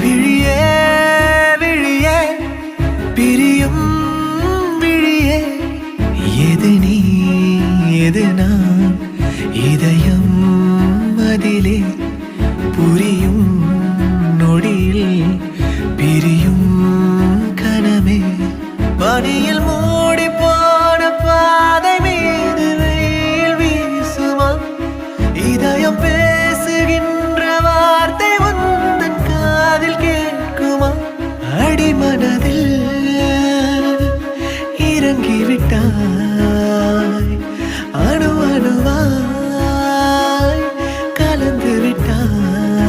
விழியே விழியே பிரியும் விழியே எது நீ எது நான் இதயம் அதிலே புரியும்